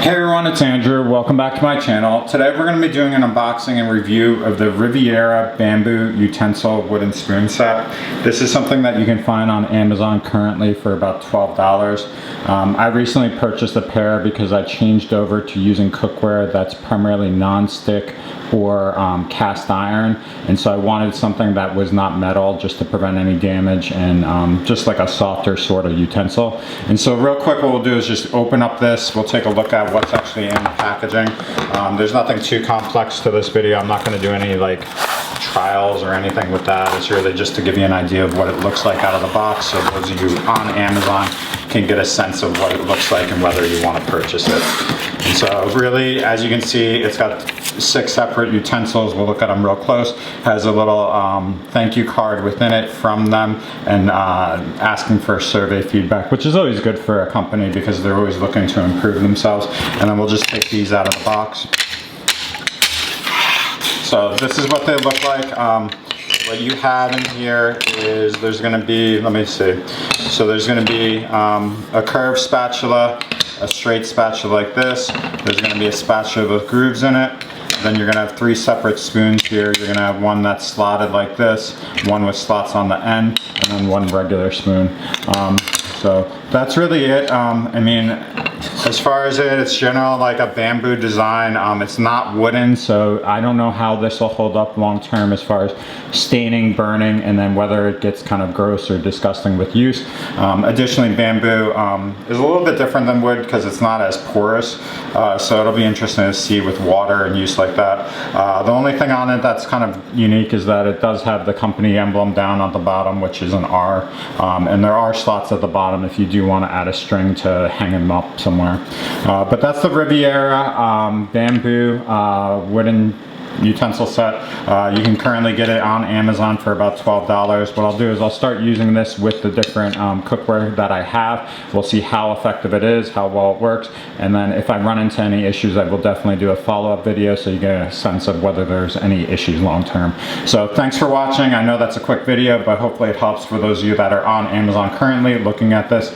Hey everyone, it's Andrew. Welcome back to my channel. Today we're going to be doing an unboxing and review of the Riveira bamboo utensil wooden spoon set. This is something that you can find on Amazon currently for about $12. I recently purchased a pair because I changed over to using cookware that's primarily non-stick or cast iron, and so I wanted something that was not metal just to prevent any damage and just like a softer sort of utensil. And so real quick, what we'll do is just open up this. We'll take a look at what's actually in the packaging. There's nothing too complex to this video. I'm not going to do any like trials or anything with that. It's really just to give you an idea of what it looks like out of the box, so those of you on Amazon can get a sense of what it looks like and whether you want to purchase it. And so really, as you can see, it's got 6 separate utensils. We'll look at them real close. Has a little thank you card within it from them, and asking for survey feedback, which is always good for a company because they're always looking to improve themselves. And then we'll just take these out of the box. So this is what they look like. What you have in here is there's going to be, let me see. So there's going to be a curved spatula, a straight spatula like this. There's going to be a spatula with grooves in it. Then you're going to have 3 separate spoons here. You're going to have one that's slotted like this, one with slots on the end, and then one regular spoon. So that's really it. I mean, as far as it's general like a bamboo design. It's not wooden, so I don't know how this will hold up long term as far as staining, burning, and then whether it gets kind of gross or disgusting with use. Additionally, bamboo is a little bit different than wood because it's not as porous, so it'll be interesting to see with water and use like that. The only thing on it that's kind of unique is that it does have the company emblem down at the bottom, which is an R, and there are slots at the bottom if you do want to add a string to hang them up somewhere. But that's the Riveira bamboo wooden utensil set. You can currently get it on Amazon for about $12. What I'll do is I'll start using this with the different cookware that I have. We'll see how effective it is, how well it works, and then if I run into any issues, I will definitely do a follow-up video so you get a sense of whether there's any issues long term. So thanks for watching. I know that's a quick video, but hopefully it helps for those of you that are on Amazon currently looking at this.